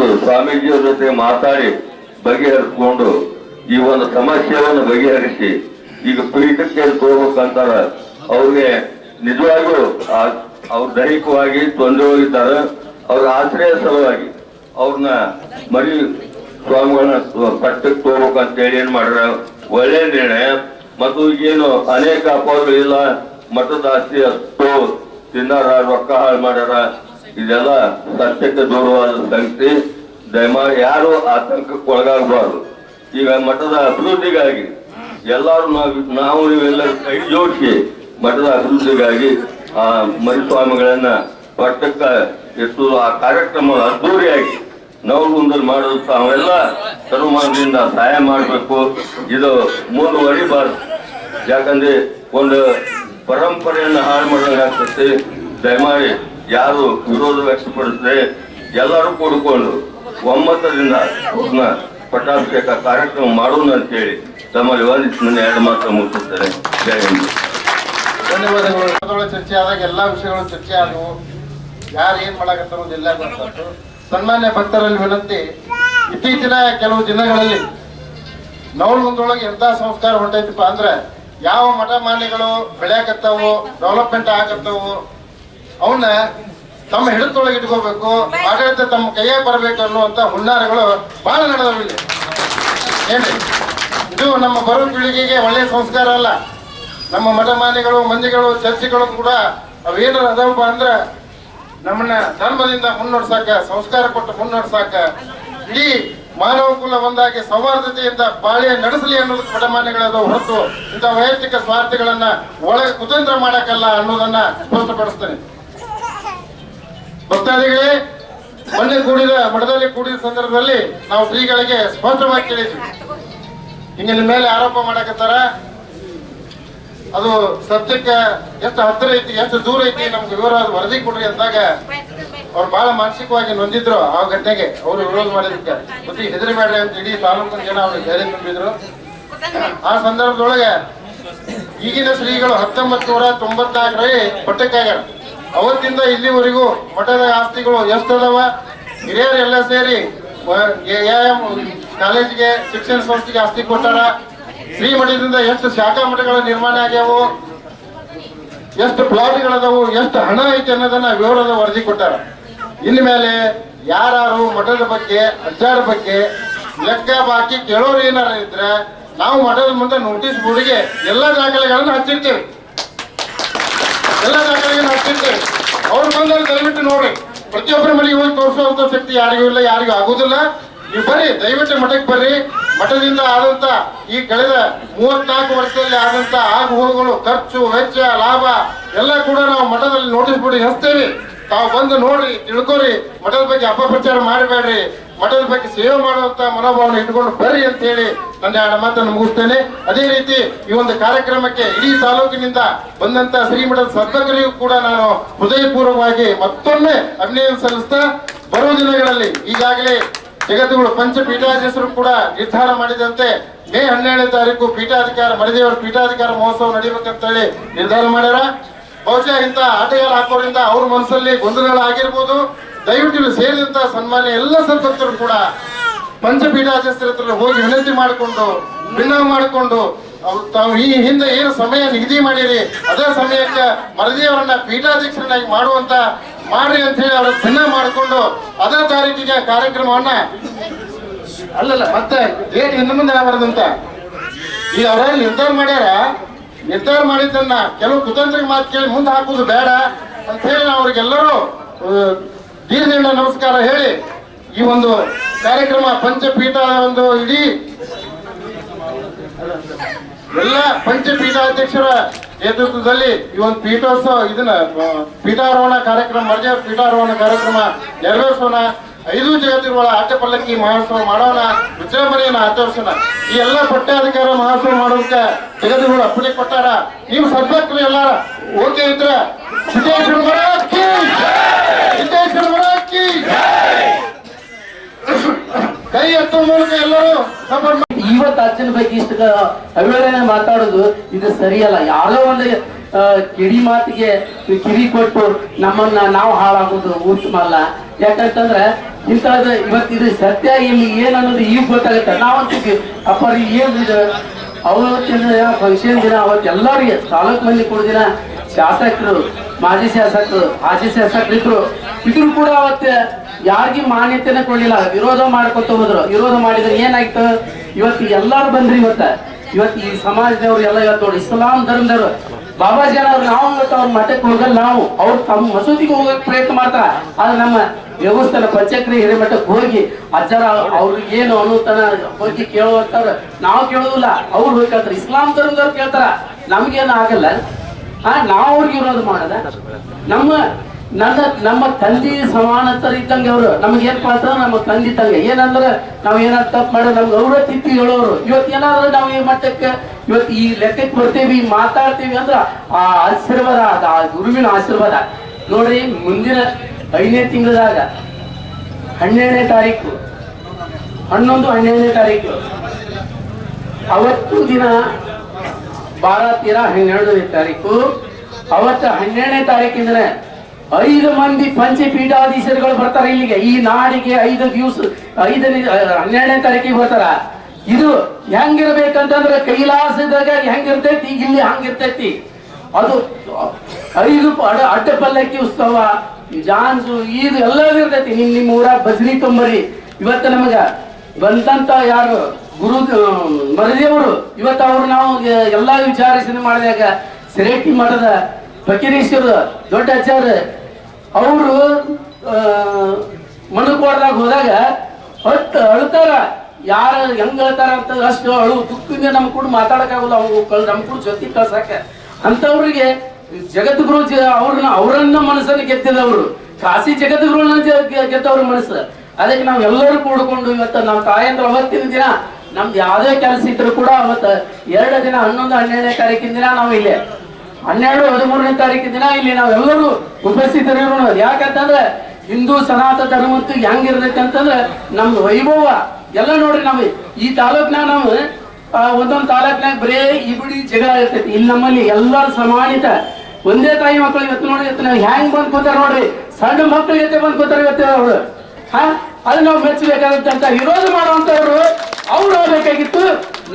ಕೂತು ಸ್ವಾಮೀಜಿಯವರ ಜೊತೆ ಮಾತಾಡಿ ಬಗೆಹರಿಸಿಕೊಂಡು ಈ ಒಂದು ಸಮಸ್ಯೆಯನ್ನು ಬಗೆಹರಿಸಿ ಈಗ ಪೀಠಕ್ಕೆ ತೋರ್ಬೇಕಂತಾರ. ಅವ್ರಿಗೆ ನಿಜವಾಗಿಯೂ ಅವ್ರು ದೈಹಿಕವಾಗಿ ತೊಂದರೆ ಹೋಗಿದ್ದಾರೆ. ಅವ್ರ ಆಶ್ರಯ ಸಲುವಾಗಿ ಅವ್ರನ್ನ ಮರಿ ಸ್ವಾಮಿಗಳನ್ನ ಪಟ್ಟಕ್ಕೆ ತೋರ್ಬೇಕಂತೇಳಿ ಏನ್ ಮಾಡ್ರ ಒಳ್ಳೆ ನಿರ್ಣಯ. ಮತ್ತು ಏನು ಅನೇಕ ಅಪವಾದಗಳಿಲ್ಲ, ಮಠದ ಆಸ್ತಿ ಅಷ್ಟು ತಿನ್ನಾರ, ರೊಕ್ಕ ಹಾಳು ಮಾಡ್ಯಾರ, ಇದೆಲ್ಲ ಸತ್ಯಕ್ಕೆ ದೂರವಾದ ಸಂಗತಿ. ದಯಮಾಡಿ ಯಾರು ಆತಂಕಕ್ಕೆ ಒಳಗಾಗಬಾರ್ದು. ಈಗ ಮಠದ ಅಭಿವೃದ್ಧಿಗಾಗಿ ಎಲ್ಲರೂ ನಾವು ನೀವೆಲ್ಲ ಕೈ ಜೋಡಿಸಿ ಮಠದ ಅಭಿವೃದ್ಧಿಗಾಗಿ ಆ ಮರಿಸ್ವಾಮಿಗಳನ್ನ ಪಟ್ಟಕ್ಕ ಎತ್ತುವುದು, ಆ ಕಾರ್ಯಕ್ರಮ ಅದ್ದೂರಿಯಾಗಿ ನವಗುಂದಲ್ಲಿ ಮಾಡೋದು ತಾವೆಲ್ಲ ಸರ್ವಮಾನದಿಂದ ಸಹಾಯ ಮಾಡಬೇಕು. ಇದು ಮುಂದುವರಿಬಾರ್ದು. ಯಾಕಂದ್ರೆ ಒಂದು ಪರಂಪರೆಯನ್ನು ಹಾಳು ಮಾಡೋದು ಆಗ್ತದೆ. ದಯಮಾಡಿ ಯಾರು ವಿರೋಧ ವ್ಯಕ್ತಪಡಿಸಿದ್ರೆ ಎಲ್ಲರೂ ಕೂಡಿಕೊಂಡು ಒಮ್ಮತದಿಂದ ಅವ್ರನ್ನ ಪಟ್ಟಾಭಿಷೇಕ ಕಾರ್ಯಕ್ರಮ ಮಾಡೋಣ ಅಂತೇಳಿ ತಮ್ಮಲ್ಲಿ ವಂದಿಸಿ ನನ್ನ 2 ಮಾತ್ರ ಮುಗಿಸುತ್ತೇನೆ. ಜಯ ಹಿಂದ್. ಧನ್ಯವಾದಗಳು. ಚರ್ಚೆ ಆದಾಗ ಎಲ್ಲಾ ವಿಷಯಗಳು ಚರ್ಚೆ ಆದವು. ಯಾರು ಏನ್ ಮಾಡಕತ್ತಾರೋದಿಲ್ಲ ಗೊತ್ತಾಯ್ತು. ಸನ್ಮಾನ್ಯ ಭಕ್ತರಲ್ಲಿ ವಿನಂತಿ, ಇತ್ತೀಚಿನ ಕೆಲವು ದಿನಗಳಲ್ಲಿ ನವಲಗುಂದೊಳಗೆ ಎಂತ ಸಂಸ್ಕಾರ ಹೊಂಟೈತಪ್ಪ ಅಂದ್ರೆ, ಯಾವ ಮಠ ಮಾನ್ಯಗಳು ಬೆಳೆಯಕತ್ತಾವು, ಡೆವಲಪ್ಮೆಂಟ್ ಆಗತ್ತವು, ಅವನ್ನ ತಮ್ಮ ಹಿಡಿತೊಳಗೆ ಇಟ್ಕೋಬೇಕು, ಆಡಳಿತ ತಮ್ಮ ಕೈಯೇ ಬರಬೇಕು ಅನ್ನುವಂತ ಹುನ್ನಾರಗಳು ಬಹಳ ನಡೆದವಿಲ್ಲ. ಏನ್ರಿ, ಇದು ನಮ್ಮ ಬರೋ ಪೀಳಿಗೆಗೆ ಒಳ್ಳೆಯ ಸಂಸ್ಕಾರ ಅಲ್ಲ. ನಮ್ಮ ಮಠ ಮಾನ್ಯಗಳು, ಮಂದಿಗಳು, ಚರ್ಚಿಗಳು ಕೂಡ ಅವೇನು ಅದಾವಪ್ಪ ಅಂದ್ರೆ ನಮ್ಮನ್ನ ಧರ್ಮದಿಂದ ಮುನ್ನಡೆಸಾಕ, ಸಂಸ್ಕಾರ ಕೊಟ್ಟು ಮುನ್ನಡೆಸಾಕ, ಇಡೀ ಮಾನವ ಕುಲ ಒಂದಾಗಿ ಸೌಹಾರ್ದತೆಯಿಂದ ಬಾಳೆ ನಡೆಸಲಿ ಅನ್ನೋದಕ್ಕೆ ಮಠಮಾನ್ಯಗಳದ ಹೊರತು ಇಂಥ ವೈಯಕ್ತಿಕ ಸ್ವಾರ್ಥಗಳನ್ನ ಒಳಗೆ ಕುತಂತ್ರ ಮಾಡಕ್ಕಲ್ಲ ಅನ್ನೋದನ್ನ ಸ್ಪಷ್ಟಪಡಿಸ್ತೇನೆ. ಭಕ್ತಾದಿಗಳೇ, ಮೊನ್ನೆ ಮಠದಲ್ಲಿ ಕೂಡಿದ ಸಂದರ್ಭದಲ್ಲಿ ನಾವು ಶ್ರೀಗಳಿಗೆ ಸ್ಪಷ್ಟವಾಗಿ ಕೇಳಿದ್ವಿ, ಹಿಂಗೆ ನಿಮ್ಮ ಮೇಲೆ ಆರೋಪ ಮಾಡಕತ್ತಾರ, ಅದು ಸತ್ಯಕ್ಕೆ ಎಷ್ಟು ಹತ್ತಿರ ಐತಿ, ಎಷ್ಟು ದೂರ ಐತಿ, ನಮ್ಗೆ ವಿವರವಾದ ವರದಿ ಕೊಡ್ರಿ ಅಂದಾಗ ಅವ್ರು ಬಹಳ ಮಾನಸಿಕವಾಗಿ ನೊಂದಿದ್ರು. ಆ ಘಟನೆಗೆ ಅವರು ವಿರೋಧ ಮಾಡಿದಕ್ಕೆ ಮತ್ತೆ ಹೆದರಿಬೇಡ್ರಿ ಅಂತ ಇಡೀ ತಾಲೂಕಿನ ಜನ ಅವ್ರಿಗೆ ಧೈರ್ಯ ತುಂಬಿದ್ರು. ಆ ಸಂದರ್ಭದೊಳಗೆ ಈಗಿನ ಶ್ರೀಗಳು 1994ರಲ್ಲಿ ಪಟ್ಟಕ್ಕಾಗ್ಯಾರ. ಅವತ್ತಿಂದ ಇಲ್ಲಿವರೆಗೂ ಮಠದ ಆಸ್ತಿಗಳು ಎಷ್ಟದವ, ಹಿರಿಯರೆಲ್ಲ ಸೇರಿ ಕಾಲೇಜಿಗೆ, ಶಿಕ್ಷಣ ಸಂಸ್ಥೆಗೆ ಆಸ್ತಿ ಕೊಟ್ಟಾರ. ಶ್ರೀ ಮಠದಿಂದ ಎಷ್ಟು ಶಾಖಾ ಮಠಗಳ ನಿರ್ಮಾಣ ಆಗ್ಯಾವು, ಎಷ್ಟು ಪ್ಲಾಟ್ಗಳದವು, ಎಷ್ಟು ಹಣ ಐತಿ ಅನ್ನೋದನ್ನ ವಿವರದ ವರದಿ ಕೊಟ್ಟಾರ. ಇನ್ಮೇಲೆ ಯಾರು ಮಠದ ಬಗ್ಗೆ, ಅಜ್ಜಾರ ಬಗ್ಗೆ ಲೆಕ್ಕ ಬಾಕಿ ಕೇಳೋರು ಏನಾರ ಇದ್ರೆ ನಾವು ಮಠದ ಮುಂದೆ ನೋಟಿಸ್ ಬೋರ್ಡ್ಗೆ ಎಲ್ಲಾ ದಾಖಲೆಗಳನ್ನು ಹಚ್ಚಿರ್ತೇವೆ. ಅವ್ರ ಬಂದಲ್ಲಿ ದಯವಿಟ್ಟು ನೋಡ್ರಿ, ಪ್ರತಿಯೊಬ್ಬರ ಮನೆಗೆ ಹೋಗಿ ತೋರಿಸುವಂತ ಶಕ್ತಿ ಯಾರಿಗೂ ಇಲ್ಲ, ಯಾರಿಗೂ ಆಗುದಿಲ್ಲ. ನೀವು ಬರ್ರಿ, ದಯವಿಟ್ಟು ಮಠಕ್ಕೆ ಬರ್ರಿ. ಮಠದಿಂದ ಆದಂತ ಈ ಕಳೆದ 34 ವರ್ಷದಲ್ಲಿ ಆದಂತ ಆಗು ಹೋಗುಗಳು, ಖರ್ಚು ವೆಚ್ಚ, ಲಾಭ ಎಲ್ಲ ಕೂಡ ನಾವು ಮಠದಲ್ಲಿ ನೋಟಿಸ್ ಬೋರ್ಡಿಗೆ ಹಚ್ತೇವೆ. ತಾವು ಬಂದು ನೋಡ್ರಿ, ತಿಳ್ಕೊರಿ, ಮಠದ ಬಗ್ಗೆ ಅಪಪ್ರಚಾರ ಮಾಡಬೇಡ್ರಿ, ಮಠದ ಬಗ್ಗೆ ಸೇವೆ ಮಾಡುವಂತ ಮನೋಭಾವನೆ ಇಟ್ಕೊಂಡು ಬರ್ರಿ ಅಂತ ಹೇಳಿ ನನ್ನ 2 ಮಾತನ್ನು ಮುಗಿಸ್ತೇನೆ. ಅದೇ ರೀತಿ ಈ ಒಂದು ಕಾರ್ಯಕ್ರಮಕ್ಕೆ ಇಡೀ ತಾಲೂಕಿನಿಂದ ಬಂದಂತ ಶ್ರೀಮಠದ ಸದ್ಭಕ್ತರಿಗೂ ಕೂಡ ನಾನು ಹೃದಯಪೂರ್ವಕವಾಗಿ ಮತ್ತೊಮ್ಮೆ ಅಭಿನಂದನೆ ಸಲ್ಲಿಸ್ತಾ, ಬರುವ ದಿನಗಳಲ್ಲಿ ಈಗಾಗಲೇ ಜಗದ್ಗುರು ಪಂಚಪೀಠಾಧೀಶರು ಕೂಡ ನಿರ್ಧಾರ ಮಾಡಿದಂತೆ ಮೇ 17ನೇ ತಾರೀಕು ಪೀಠಾಧಿಕಾರ ಮರಿದೇವರ ಪೀಠಾಧಿಕಾರ ಮಹೋತ್ಸವ ನಡೀಬೇಕಂತ ಹೇಳಿ ನಿರ್ಧಾರ ಮಾಡ್ಯಾರ. ಬಹುಶಃ ಇಂಥ ಆಟಗಾರ ಹಾಕೋದ್ರಿಂದ ಅವ್ರ ಮನಸ್ಸಲ್ಲಿ ಗೊಂದಲಗಳಾಗಿರ್ಬೋದು. ದಯವಿಟ್ಟು ಇಲ್ಲಿ ಸೇರಿದಂತ ಸನ್ಮಾನ್ಯ ಎಲ್ಲ ಸದ್ಭಕ್ತರು ಕೂಡ ಪಂಚಪೀಠಾಧೀಶರ ಹತ್ರ ಹೋಗಿ ವಿನಂತಿ ಮಾಡಿಕೊಂಡು, ಭಿನ್ನ ಮಾಡಿಕೊಂಡು, ತಾವು ಈ ಹಿಂದೆ ಏನು ಸಮಯ ನಿಗದಿ ಮಾಡಿರಿ ಅದೇ ಸಮಯಕ್ಕೆ ಮರದೇವರನ್ನ ಪೀಠಾಧ್ಯಕ್ಷರನ್ನಾಗಿ ಮಾಡ್ರಿ ಅಂತ ಹೇಳಿ ಅವ್ರ ಭಿನ್ನ ಮಾಡಿಕೊಂಡು ಅದೇ ತಾರೀಕಿಗೆ ಕಾರ್ಯಕ್ರಮವನ್ನ ಅಲ್ಲಲ್ಲ ಮತ್ತೆ ಡೇಟ್ ಇನ್ನು ಮುಂದೆ ಆಗಬಾರ್ದಂತ ಈಗ ಅವರಲ್ಲಿ ನಿರ್ಧಾರ ಮಾಡಿದ್ದನ್ನ ಕೆಲವು ಕುತಂತ್ರಿಕ ಮಾತು ಕೇಳಿ ಮುಂದೆ ಹಾಕುದು ಬೇಡ ಅಂತ ಹೇಳಿ ನಾವು ಅವ್ರಿಗೆಲ್ಲರೂ ದೀರ್ಘ ನಮಸ್ಕಾರ ಹೇಳಿ ಈ ಒಂದು ಕಾರ್ಯಕ್ರಮ ಪಂಚಪೀಠ ಒಂದು ಇಡೀ ಎಲ್ಲ ಪಂಚಪೀಠಾಧ್ಯಕ್ಷರ ನೇತೃತ್ವದಲ್ಲಿ ಈ ಒಂದು ಪೀಠೋತ್ಸವ ಇದನ್ನ ಪೀಠಾರೋಹಣ ಕಾರ್ಯಕ್ರಮ, ಮರದೇವರ ಪೀಠಾರೋಹಣ ಕಾರ್ಯಕ್ರಮ ನೆರವೇರಿಸೋಣ. 5 ಜಗತ್ತಿರುಗಳ ಆಟ ಪಲ್ಲಕ್ಕಿ ಮಹೋತ್ಸವ ಮಾಡೋಣ, ವಿಜೃಂಭಣೆಯನ್ನು ಆಚರಿಸೋಣ. ಈ ಎಲ್ಲ ಪಟ್ಟಾಧಿಕಾರ ಮಹೋತ್ಸವ ಮಾಡೋದಕ್ಕೆ ಜಗತ್ತಿಗಳು ಅಪ್ಪಣೆ ಕೊಟ್ಟಾರ. ನೀವು ಸದ್ಭಕ್ತರು ಎಲ್ಲ ಓಕೆ ಇದ್ರೆ ಕೈ ಎತ್ತುವ ಮೂಲಕ ಎಲ್ಲರೂ ಇವತ್ತು ಅಜ್ಜನ ಬಗ್ಗೆ ಇಷ್ಟ ಅವಿವೇಳನೆ ಮಾತಾಡೋದು ಇದು ಸರಿಯಲ್ಲ. ಯಾರೋ ಒಂದು ಕಿಡಿ ಮಾತಿಗೆ ಕಿವಿ ಕೊಟ್ಟು ನಮ್ಮನ್ನ ನಾವು ಹಾಳಾಗೋದು ಉತ್ತಮ ಅಲ್ಲ. ಯಾಕಂತಂದ್ರೆ ಇಂಥದ್ದು ಇವತ್ತಿದು ಸತ್ಯ ಇಲ್ಲಿ ಏನನ್ನೋದು ಈಗ ಗೊತ್ತಾಗುತ್ತೆ. ನಾವಂತೀವಿ ಅಪ್ಪ ಏನಿದೆ ಅವತ್ತಿನ ದಿನ ಫಂಕ್ಷನ್ ದಿನ ಅವತ್ತು ಎಲ್ಲರಿಗೆ ತಾಲೂಕು ಮಂದಿ ಕೂಡ ದಿನ ಶಾಸಕರು, ಮಾಜಿ ಶಾಸಕರು, ಹಾಜಿ ಶಾಸಕರು ಇದ್ರು ಕೂಡ ಅವತ್ತು ಯಾರಿಗೂ ಮಾನ್ಯತೆನ ಕೊಡ್ಲಿಲ್ಲ, ವಿರೋಧ ಮಾಡ್ಕೊತ ಹೋದ್ರು. ವಿರೋಧ ಮಾಡಿದ್ರೆ ಏನಾಯ್ತು, ಇವತ್ತು ಎಲ್ಲಾರು ಬಂದ್ರಿ. ಇವತ್ತು ಈ ಸಮಾಜದವ್ರು ಎಲ್ಲ ಇವತ್ತು ನೋಡಿ ಇಸ್ಲಾಂ ಧರ್ಮದವ್ರು ಬಾಬಾಜಿ ಅವ್ರು ನಾವು ಇವತ್ತು ಅವ್ರ ಮಠಕ್ಕೆ ಹೋಗಲ್ಲ, ನಾವು ಅವ್ರು ತಮ್ಮ ಮಸೂದಿಗೆ ಹೋಗಕ್ ಪ್ರಯತ್ನ ಮಾಡ್ತಾರ. ಆದ್ರೆ ನಮ್ಮ ದೇವಸ್ಥಾನ ಪಂಚಕ್ರಿ ಹಿರೇಮಠಕ್ಕೆ ಹೋಗಿ ಅಜ್ಜರ ಅವ್ರಿಗೆ ಏನು ಅನ್ನೋತನ ಹೋಗಿ ಕೇಳುವಂತವ್ರು ನಾವು ಕೇಳೋದಿಲ್ಲ, ಅವ್ರು ಹೋಗ್ತಾರೆ. ಇಸ್ಲಾಂ ಧರ್ಮದವ್ರು ಕೇಳ್ತಾರ, ನಮ್ಗೇನು ಆಗಲ್ಲ. ನಾವು ಅವ್ರಿಗೆ ವಿರೋಧ ಮಾಡದ. ನಮ್ಮ ತಂದೆ ಸಮಾನತರ ಇದ್ದಂಗೆ ಅವರು ನಮ್ಗೆ ಏನ್ ಮಾಡ್ತಾರ, ನಮ್ಮ ತಂದೆ ತಂಗೆ ಏನಂದ್ರೆ ನಾವ್ ಏನಾದ್ರು ತಪ್ಪು ಮಾಡೋ ನಮ್ಗೆ ಅವರ ತಿತ್ತಿ ಹೇಳೋರು. ಇವತ್ತು ಏನಾದ್ರು ನಾವು ಈ ಮಟ್ಟಕ್ಕೆ ಇವತ್ತು ಈ ಲೆಕ್ಕಕ್ಕೆ ಬರ್ತೀವಿ, ಮಾತಾಡ್ತೀವಿ ಅಂದ್ರ ಆ ಆಶೀರ್ವಾದ, ಆ ಗುರುವಿನ ಆಶೀರ್ವಾದ ನೋಡ್ರಿ. ಮುಂದಿನ 5ನೇ ತಿಂಗಳದಾಗ 12ನೇ ತಾರೀಕು 11-12ನೇ ತಾರೀಕು ಅವತ್ತು ದಿನ 12-13-12ನೇ ತಾರೀಕು ಅವತ್ತು 12ನೇ ತಾರೀಕಿಂದನೇ 5 ಮಂದಿ ಪಂಚಪೀಠಾಧೀಶರುಗಳು ಬರ್ತಾರೆ ಇಲ್ಲಿಗೆ, ಈ ನಾಡಿಗೆ. 5 ದಿವಸ 12ನೇ ತಾರೀಕಿಗೆ ಬರ್ತಾರ. ಇದು ಹೆಂಗಿರ್ಬೇಕಂತಂದ್ರೆ ಕೈಲಾಸದಾಗ ಹೆಂಗಿರ್ತೈತಿ ಇಲ್ಲಿ ಹಂಗಿರ್ತೈತಿ. ಅದು 5 ಅಡ್ಡ ಪಲ್ಲಕ್ಕಿ ಉತ್ಸವ, ಜಾನ್ಸು, ಇದು ಎಲ್ಲ ಇರ್ತೈತಿ. ನಿಮ್ಮ ಊರಾಗ ಭಜನಿ ತೊಂಬರಿ. ಇವತ್ತು ನಮಗ ಬಂದಂತ ಯಾರು ಗುರು ಮರದೇವರು, ಇವತ್ತು ಅವ್ರು ನಾವು ಎಲ್ಲಾ ವಿಚಾರಿಸಣೆ ಮಾಡಿದಾಗ ಸಿರೇಟಿ ಮಠದ ಫಕೀರೇಶ್ವರ ದೊಡ್ಡ ಆಚಾರ್ಯ ಅವರು ಮನುಕೋಟದಾಗ ಹೋದಾಗ ಅಳ್ತಾರ. ಯಾರು ಹೆಂಗ್ ಹೇಳ್ತಾರ ಅಂತ ಅಷ್ಟು ಅಳು ದುಃಖದಿಂದ ನಮ್ ಕೂಡ ಮಾತಾಡಕ್ಕಾಗಲ್ಲ, ಅವ್ರು ನಮ್ ಕೂಡ ಜೊತೆ ಕಳ್ಸಾಕ. ಅಂತವ್ರಿಗೆ ಜಗದ್ಗುರು ಅವರನ್ನ ಮನಸ್ಸನ್ನು ಗೆದ್ದಿದವರು, ಕಾಶಿ ಜಗದ್ಗುರುನ ಗೆದ್ದವ್ರ ಮನಸ್ಸು. ಅದಕ್ಕೆ ನಾವ್ ಎಲ್ಲರೂ ಕೂಡ್ಕೊಂಡು ಇವತ್ತು ನಮ್ಮ ತಾಯಂದ್ರ ಅವತ್ತಿನ ದಿನ ನಮ್ದು ಯಾವ್ದೇ ಕೆಲಸ ಇದ್ರು ಕೂಡ ಅವತ್ತು 2 ದಿನ 11-12ನೇ ತಾರೀಕಿನ ದಿನ ನಾವು ಇಲ್ಲಿ 12-13ನೇ ತಾರೀಕಿನ ದಿನ ಇಲ್ಲಿ ನಾವೆಲ್ಲರೂ ಉಪಸ್ಥಿತರಿರೋಣ. ಯಾಕಂತಂದ್ರೆ ಹಿಂದೂ ಸನಾತನ ಧರ್ಮ ಹೆಂಗಿರ್ತೈತಿ ಅಂತಂದ್ರೆ ನಮ್ದು ವೈಭವ ಎಲ್ಲ ನೋಡ್ರಿ. ನಾವು ಈ ತಾಲೂಕ್ನಾಗ ನಾವು ಒಂದೊಂದು ತಾಲೂಕ್ನಾಗ ಬರೇ ಇಬಿಡಿ ಜಗಳ ಇರ್ತೈತಿ. ಇಲ್ಲಿ ನಮ್ಮಲ್ಲಿ ಎಲ್ಲರೂ ಸಮಾನಿತ ಒಂದೇ ತಾಯಿ ಮಕ್ಕಳು. ಇವತ್ತು ನೋಡಿ ಇವತ್ತು ನಾವು ಹೆಂಗ್ ಬಂದ್ ಕೂತಾರ ನೋಡ್ರಿ, ಸಣ್ಣ ಮಕ್ಕಳು ಜೊತೆ ಬಂದ್ ಕೂತಾರ ಇವತ್ತು ಅವರು. ಅದು ನಾವು ಮೆಚ್ಚಬೇಕಾದಂತ ವಿರೋಧ ಮಾಡುವಂತವ್ರು ಅವ್ರು ಹೋಗ್ಬೇಕಾಗಿತ್ತು.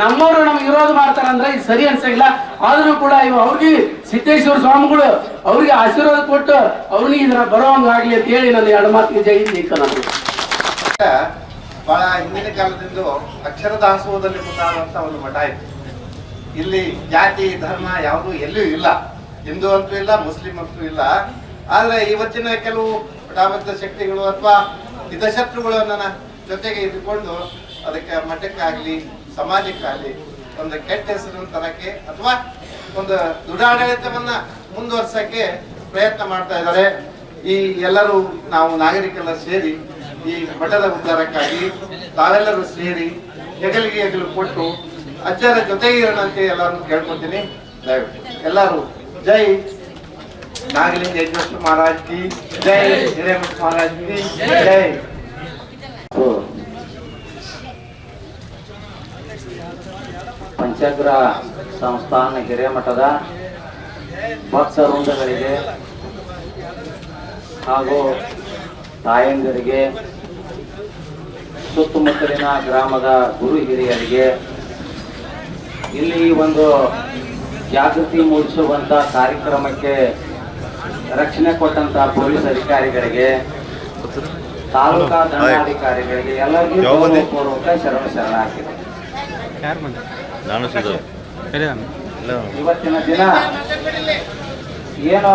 ನಮ್ಮವರು ನಮ್ಗೆ ವಿರೋಧ ಮಾಡ್ತಾರಂದ್ರೆ ಇದು ಸರಿ ಅನ್ಸಂಗಿಲ್ಲ. ಆದ್ರೂ ಕೂಡ ಅವ್ರಿಗೆ ಸಿದ್ದೇಶ್ವರ ಸ್ವಾಮಿಗಳು ಅವ್ರಿಗೆ ಆಶೀರ್ವಾದ ಕೊಟ್ಟು ಅವ್ರಿಗೆ ಇದನ್ನ ಬರೋಂಗಾಗ್ಲಿ ಅಂತ ಹೇಳಿ ನನ್ನ 2 ಮಾತಿಗೆ ಜೈ ನಿಂತ. ಬಹಳ ಹಿಂದಿನ ಕಾಲದಿಂದ ಅಕ್ಷರ ದಾಸೋಹದಲ್ಲಿ ಮುಂದಾದಂತ ಒಂದು ಮಠ ಇತ್ತು. ಇಲ್ಲಿ ಜಾತಿ ಧರ್ಮ ಯಾವುದು ಎಲ್ಲೂ ಇಲ್ಲ, ಹಿಂದೂ ಅಂತೂ ಇಲ್ಲ, ಮುಸ್ಲಿಂ ಅಂತೂ ಇಲ್ಲ. ಆದ್ರೆ ಇವತ್ತಿನ ಕೆಲವು ಪಟಾಬದ್ಧ ಶಕ್ತಿಗಳು ಅಥವಾ ಹಿತಶತ್ರುಗಳನ್ನ ಜೊತೆಗೆ ಇದ್ದುಕೊಂಡು ಅದಕ್ಕೆ ಮಠಕ್ಕಾಗ್ಲಿ ಸಮಾಜಕ್ಕಾಗ್ಲಿ ಒಂದು ಕೆಟ್ಟ ಹೆಸರು ತರಕ್ಕೆ ಅಥವಾ ಒಂದು ದುರಾಡಳಿತವನ್ನ ಮುಂದುವರ್ಸಕ್ಕೆ ಪ್ರಯತ್ನ ಮಾಡ್ತಾ ಇದ್ದಾರೆ. ಈ ಎಲ್ಲರೂ ನಾವು ನಾಗರಿಕರೆಲ್ಲ ಸೇರಿ ಈ ಮಠದ ಉದ್ಧಾರಕ್ಕಾಗಿ ತಾವೆಲ್ಲರೂ ಸೇರಿ ಹೆಗಲು ಕೊಟ್ಟು ಅಜ್ಜರ ಜೊತೆಗೆ ಇರೋಣಂತೆ ಎಲ್ಲರೂ ಕೇಳ್ಕೊತೀನಿ. ದಯವಿಟ್ಟು ಎಲ್ಲರೂ ಜೈ ನಾಗಲಿಂಗ ಯಜ್ಞೇಶ್ವರ ಮಹಾರಾಜ್ ಕಿ ಜೈ, ಹಿರೇಮಠ ಮಹಾರಾಜ್ ಕಿ ಜೈ. ಪಂಚಗ್ರ ಸಂಸ್ಥಾನ ಹಿರೇಮಠದ ಭಕ್ತ ವೃಂದಗಳಿಗೆ ಹಾಗೂ ತಾಯಂದಿರಿಗೆ, ಸುತ್ತಮುತ್ತಲಿನ ಗ್ರಾಮದ ಗುರು ಹಿರಿಯರಿಗೆ, ಇಲ್ಲಿ ಒಂದು ಜಾಗೃತಿ ಮೂಡಿಸುವಂತ ಕಾರ್ಯಕ್ರಮಕ್ಕೆ ರಕ್ಷಣೆ ಕೊಟ್ಟಂತ ಪೊಲೀಸ್ ಅಧಿಕಾರಿಗಳಿಗೆ, ತಾಲೂಕಾ ದಂಡಾಧಿಕಾರಿಗಳಿಗೆ ಎಲ್ಲರಿಗೂ ಪೂರ್ವಕ ಶರಣಾರ್ಥಿಗಳು. ಇವತ್ತಿನ ದಿನ ಏನೋ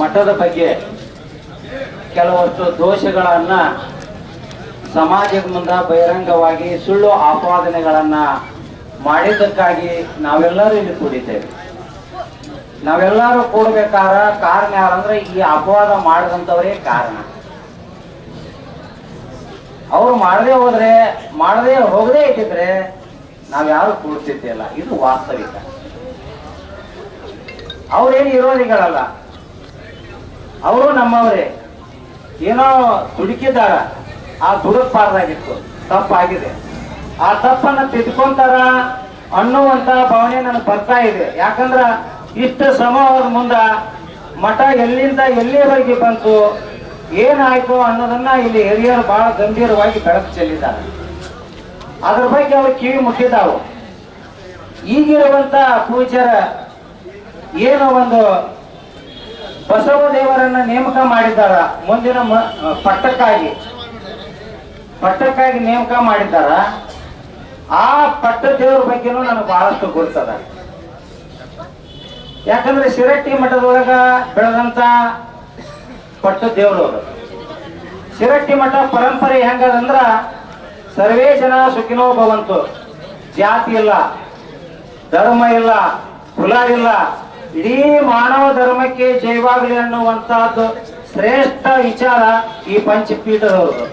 ಮಠದ ಬಗ್ಗೆ ಕೆಲವಷ್ಟು ದೋಷಗಳನ್ನ ಸಮಾಜದ ಮುಂದೆ ಬಹಿರಂಗವಾಗಿ ಸುಳ್ಳು ಆಪಾದನೆಗಳನ್ನ ಮಾಡಿದ್ದಕ್ಕಾಗಿ ನಾವೆಲ್ಲರೂ ಇಲ್ಲಿ ಕೂಡಿದ್ದೇವೆ. ನಾವೆಲ್ಲರೂ ಕೂಡಬೇಕಾದ ಕಾರಣ ಯಾರಂದ್ರೆ ಈ ಅಪವಾದ ಮಾಡಿದಂಥವರೇ ಕಾರಣ. ಅವ್ರು ಮಾಡದೇ ಹೋಗದೇ ಇಟ್ಟಿದ್ರೆ ನಾವ್ಯಾರು ಕೂಡ್ತಿದ್ದಿಲ್ಲ. ಇದು ವಾಸ್ತವಿಕ. ಅವ್ರೇನು ವಿರೋಧಿಗಳಲ್ಲ, ಅವರು ನಮ್ಮವರೇ. ಏನೋ ದುಡುಕಿದಾರ, ಆ ದುಡುಕ್ಬಾರ್ದಾಗಿತ್ತು, ತಪ್ಪಾಗಿದೆ. ಆ ತಪ್ಪನ್ನ ತಿದ್ಕೊಂತಾರ ಅನ್ನುವಂತ ಭಾವನೆ ನನಗೆ ಬರ್ತಾ ಇದೆ. ಯಾಕಂದ್ರ ಇಷ್ಟು ಸಮಯದ ಮುಂದ ಮಠ ಎಲ್ಲಿಂದ ಎಲ್ಲಿವರೆಗೆ ಬಂತು, ಏನಾಯ್ತು ಅನ್ನೋದನ್ನ ಇಲ್ಲಿ ಹಿರಿಯರು ಬಹಳ ಗಂಭೀರವಾಗಿ ಬೆಳಕು ಚೆಲ್ಲಿದ್ದಾರೆ. ಅದ್ರ ಬಗ್ಗೆ ಅವ್ರು ಕಿವಿ ಮುಟ್ಟಿದ್ದಾವು. ಈಗಿರುವಂತ ಪೂಜ್ಯರ ಏನೋ ಒಂದು ಬಸವ ದೇವರನ್ನ ನೇಮಕ ಮಾಡಿದ್ದಾರ, ಮುಂದಿನ ಪಟ್ಟಕ್ಕಾಗಿ ನೇಮಕ ಮಾಡಿದ್ದಾರ. ಆ ಪಟ್ಟ ದೇವ್ರ ಬಗ್ಗೆನೂ ನನಗೆ ಬಹಳಷ್ಟು ಗುರ್ತದ. ಯಾಕಂದ್ರೆ ಶಿರಟ್ಟಿ ಮಠದೊಳಗ ಬೆಳೆದಂತ ಪಟ್ಟ ದೇವರು ಅವರು. ಶಿರಟ್ಟಿ ಮಠ ಪರಂಪರೆ ಹೆಂಗದಂದ್ರ ಸರ್ವೇ ಜನ ಸುಖಿನೋ ಭವಂತು, ಜಾತಿ ಇಲ್ಲ, ಧರ್ಮ ಇಲ್ಲ, ಕುಲ ಇಲ್ಲ, ಇಡೀ ಮಾನವ ಧರ್ಮಕ್ಕೆ ಜಯವಾಗಲಿ ಅನ್ನುವಂತಹದ್ದು ಶ್ರೇಷ್ಠ ವಿಚಾರ ಈ ಪಂಚಪೀಠದವ್ರದ್ದು.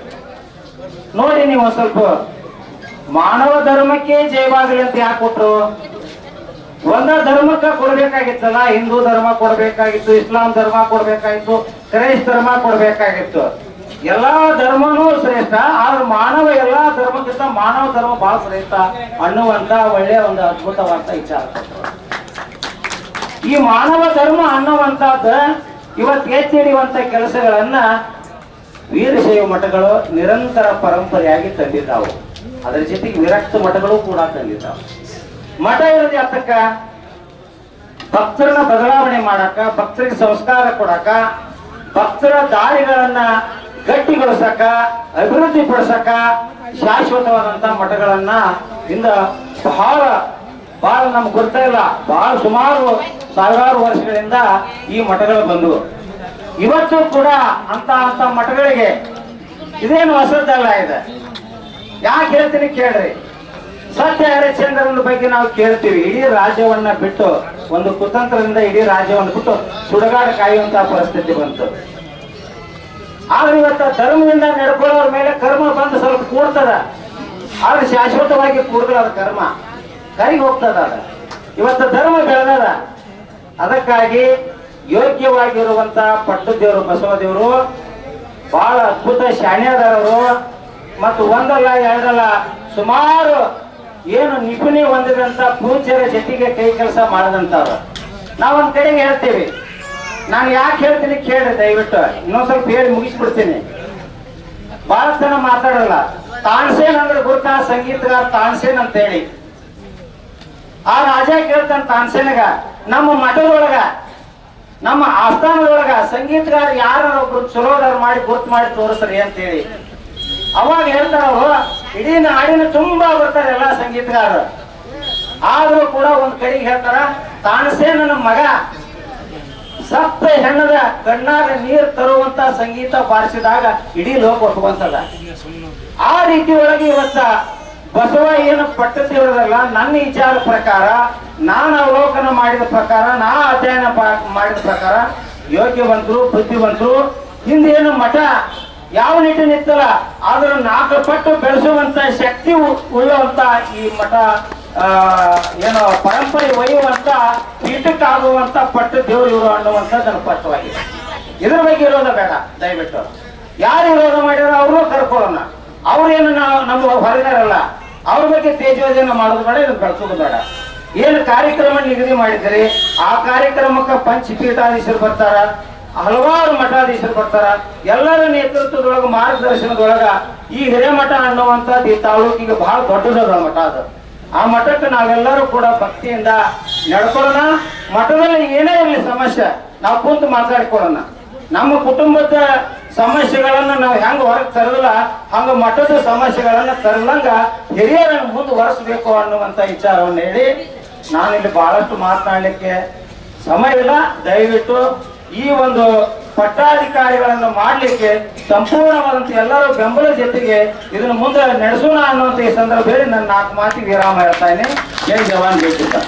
ನೋಡಿ ನೀವು ಸ್ವಲ್ಪ ಮಾನವ ಧರ್ಮಕ್ಕೆ ಜಯವಾಗಲಿ ಅಂತ ಯಾಕೆ ಕೊಟ್ರು? ಒಂದ ಧರ್ಮಕ್ಕೆ ಕೊಡ್ಬೇಕಾಗಿತ್ತಲ್ಲ, ಹಿಂದೂ ಧರ್ಮ ಕೊಡ್ಬೇಕಾಗಿತ್ತು, ಇಸ್ಲಾಂ ಧರ್ಮ ಕೊಡ್ಬೇಕಾಗಿತ್ತು, ಕ್ರೈಸ್ತ ಧರ್ಮ ಕೊಡ್ಬೇಕಾಗಿತ್ತು. ಎಲ್ಲಾ ಧರ್ಮನೂ ಶ್ರೇಷ್ಠ, ಆದ್ರೆ ಮಾನವ ಎಲ್ಲಾ ಧರ್ಮಕ್ಕಿಂತ ಮಾನವ ಧರ್ಮ ಬಹಳ ಶ್ರೇಷ್ಠ ಅನ್ನುವಂತ ಒಳ್ಳೆಯ ಒಂದು ಅದ್ಭುತವಾದ ವಿಚಾರ ಕೊಟ್ಟರು. ಈ ಮಾನವ ಧರ್ಮ ಅನ್ನುವಂತಹದ್ದು ಇವತ್ತು ಎತ್ತಿ ಹಿಡಿಯುವಂತ ಕೆಲಸಗಳನ್ನ ವೀರಶೈವ ಮಠಗಳು ನಿರಂತರ ಪರಂಪರೆಯಾಗಿ ತಂದಿದ್ದಾವು. ಅದರ ಜೊತೆಗೆ ವಿರಕ್ತ ಮಠಗಳು ಕೂಡ ತಂದಿದ್ದಾವೆ. ಮಠ ಇರೋದು ಯಾತಕ್ಕ? ಭಕ್ತರನ್ನ ಬದಲಾವಣೆ ಮಾಡಕ, ಭಕ್ತರಿಗೆ ಸಂಸ್ಕಾರ ಕೊಡಕ, ಭಕ್ತರ ದಾರಿಗಳನ್ನ ಗಟ್ಟಿಗೊಳಿಸಕ, ಅಭಿವೃದ್ಧಿ ಪಡಿಸಕ ಶಾಶ್ವತವಾದಂತ ಮಠಗಳನ್ನ ಇಂದ ಬಹಳ ನಮ್ಗೆ ಗೊತ್ತಾ ಇಲ್ಲ, ಬಹಳ ಸುಮಾರು ಸಾವಿರಾರು ವರ್ಷಗಳಿಂದ ಈ ಮಠಗಳು ಬಂದವು. ಇವತ್ತು ಕೂಡ ಅಂತ ಮಠಗಳಿಗೆ ಇದೇನು ಹೊಸದಲ್ಲ ಇದೆ. ಯಾಕೆ ಹೇಳ್ತೀನಿ ಕೇಳ್ರಿ. ಸತ್ಯ ಹರಿಶ್ಚಂದ್ರನ ಬಗ್ಗೆ ನಾವು ಕೇಳ್ತೀವಿ. ಇಡೀ ರಾಜ್ಯವನ್ನ ಬಿಟ್ಟು, ಒಂದು ಕುತಂತ್ರದಿಂದ ಇಡೀ ರಾಜ್ಯವನ್ನು ಬಿಟ್ಟು ಸುಡಗಾಡ ಕಾಯುವಂತಹ ಪರಿಸ್ಥಿತಿ ಬಂತು. ಆದ್ರೆ ಇವತ್ತ ಧರ್ಮದಿಂದ ನಡ್ಕೊಳ್ಳೋರ ಮೇಲೆ ಕರ್ಮ ಬಂದು ಸ್ವಲ್ಪ ಕೂಡ್ತದ, ಆದ್ರೆ ಶಾಶ್ವತವಾಗಿ ಕೂಡಲ್ಲ. ಅದ ಕರ್ಮ ಕರಿಗೆ ಹೋಗ್ತದ. ಅದ ಇವತ್ತ ಧರ್ಮ ಬೆಳೆದದ. ಅದಕ್ಕಾಗಿ ಯೋಗ್ಯವಾಗಿರುವಂತ ಪಟ್ಟದೇವರು ಬಸವದೇವರು ಬಹಳ ಅದ್ಭುತ ಶಾಣ್ಯದವರು ಮತ್ತು ಒಂದಲ್ಲ ಎರಡಲ್ಲ ಸುಮಾರು ಏನು ನಿಪುಣಿ ಹೊಂದಿದಂತ ಪೂಜ್ಯರ ಜೊತೆಗೆ ಕೈ ಕೆಲಸ ಮಾಡದಂತವ್ರು. ನಾವೊಂದ್ ಕಡೆಗೆ ಹೇಳ್ತೀವಿ. ನಾನು ಯಾಕೆ ಹೇಳ್ತೀನಿ ಕೇಳ್ರಿ ದಯವಿಟ್ಟು. ಇನ್ನೊಂದ್ ಸ್ವಲ್ಪ ಹೇಳಿ ಮುಗಿಸ್ಬಿಡ್ತೀನಿ. ಬಹಳ ಜನ ಮಾತಾಡಲ್ಲ. ತಾನ್ಸೇನ್ ಅಂದ್ರೆ ಗುರುತ ಸಂಗೀತಗಾರ ತಾನ್ಸೇನ್ ಅಂತ ಹೇಳಿ. ಆ ರಾಜ ಕೇಳ್ತಾನ ತಾನ್ಸೇನಗ, ನಮ್ಮ ಮಠದೊಳಗ ನಮ್ಮ ಆಸ್ಥಾನದೊಳಗ ಸಂಗೀತಗಾರ ಯಾರೊಬ್ರು ಚಲೋದಾರು ಮಾಡಿ ಗುರುತು ಮಾಡಿ ತೋರಿಸ್ರಿ ಅಂತ ಹೇಳಿ. ಅವಾಗ ಹೇಳ್ತಾರ ಅವರು, ಇಡೀ ನಾಡಿನ ತುಂಬಾ ಬರ್ತಾರೆ ಎಲ್ಲಾ ಸಂಗೀತಗಾರರು. ಆದ್ರೂ ಕೂಡ ಒಂದ್ ಕಡೆಗೆ ಹೇಳ್ತಾರ, ತಾನ್ಸೇನ ಮಗ ಸಪ್ತ ಹೆಣ್ಣದ ಕಣ್ಣಾಗ ನೀರ್ ತರುವಂತ ಸಂಗೀತ ಬಾರಿಸಿದಾಗ ಇಡೀ ಲೋಕ ಒಪ್ಪುವಂತದ. ಆ ರೀತಿ ಒಳಗೆ ಇವತ್ತ ಬಸವ ಏನು ಪಟ್ಟದೇವರಲ್ಲ, ನನ್ನ ವಿಚಾರ ಪ್ರಕಾರ, ನಾನು ಅವಲೋಕನ ಮಾಡಿದ ಪ್ರಕಾರ, ನಾ ಅಧ್ಯಯನ ಮಾಡಿದ ಪ್ರಕಾರ ಯೋಗ್ಯವಂತರು ಬುದ್ಧಿವಂತರು ಹಿಂದೇನು ಮಠ ಯಾವ ನಿಟ್ಟಿನಿತ್ತಲ್ಲ ಆದ್ರೂ 4 ಪಟ್ಟು ಬೆಳೆಸುವಂತ ಶಕ್ತಿ ಉಳ್ಳುವಂತ ಈ ಮಠ ಏನೋ ಪರಂಪರೆ ಒಯ್ಯುವಂತ ಪೀಠಕ್ಕಾಗುವಂತ ಪಟ್ಟ ದೇವರು ಇವರು ಅನ್ನುವಂಥದ್ದು ಸ್ಪಷ್ಟವಾಗಿದೆ. ಇದ್ರ ಬಗ್ಗೆ ವಿರೋಧ ಬೇಡ ದಯವಿಟ್ಟು. ಯಾರು ವಿರೋಧ ಮಾಡಿರೋ ಅವ್ರನ್ನೂ ಕರ್ಕೊಳ್ಳೋಣ. ಅವ್ರೇನು ನಮ್ಮ ಹೊರಗಾರಲ್ಲ, ಅವ್ರ ಬಗ್ಗೆ ತೇಜೋಜನ ಮಾಡೋದು ಬೇಡ, ಇದನ್ನು ಬೆಳೆಸೋದು ಬೇಡ. ಏನು ಕಾರ್ಯಕ್ರಮ ನಿಗದಿ ಮಾಡಿದ್ರಿ ಆ ಕಾರ್ಯಕ್ರಮಕ್ಕೆ ಪಂಚಪೀಠಾಧೀಶರು ಬರ್ತಾರ, ಹಲವಾರು ಮಠಾಧೀಶರು ಬರ್ತಾರ. ಎಲ್ಲರ ನೇತೃತ್ವದೊಳಗ ಮಾರ್ಗದರ್ಶನದೊಳಗ ಈ ಹಿರೇಮಠ ಅನ್ನುವಂಥದ್ದು ಈ ತಾಲೂಕಿಗೆ ಬಹಳ ದೊಡ್ಡದ ಮಠ. ಅದು ಆ ಮಠಕ್ಕೆ ನಾವೆಲ್ಲರೂ ಕೂಡ ಭಕ್ತಿಯಿಂದ ನಡ್ಕೊಳ್ಳೋಣ. ಮಠದಲ್ಲಿ ಏನೇ ಇರಲಿ ಸಮಸ್ಯೆ ನಾವು ಕುಂತು ಮಾತಾಡ್ಕೊಳ್ಳೋಣ. ನಮ್ಮ ಕುಟುಂಬದ ಸಮಸ್ಯೆಗಳನ್ನ ನಾವು ಹೆಂಗ ಹೊರಗೆ ತರಲ್ಲ ಹಂಗ ಮಠದ ಸಮಸ್ಯೆಗಳನ್ನ ತರಲಂಗ ಹಿರಿಯರನ್ನು ಮುಂದುವರೆಸಬೇಕು ಅನ್ನುವಂತ ವಿಚಾರವನ್ನು ಹೇಳಿ ನಾನಿಲ್ಲಿ ಬಹಳಷ್ಟು ಮಾತನಾಡಲಿಕ್ಕೆ ಸಮಯ ಇಲ್ಲ. ದಯವಿಟ್ಟು ಈ ಒಂದು ಪಟ್ಟಾಧಿಕಾರಿಗಳನ್ನು ಮಾಡಲಿಕ್ಕೆ ಸಂಪೂರ್ಣವಾದಂತ ಎಲ್ಲರೂ ಬೆಂಬಲ ಜೊತೆಗೆ ಇದನ್ನು ಮುಂದೆ ನಡೆಸೋಣ ಅನ್ನುವಂತ ಈ ಸಂದರ್ಭದಲ್ಲಿ ನನ್ನ 4 ಮಾತಿಗೆ ವಿರಾಮ ಹೇಳ್ತಾ ಇದ್ದೀನಿ. ಜೈ ಜವಾನ್ ಜೈ ಕಿಸಾನ್.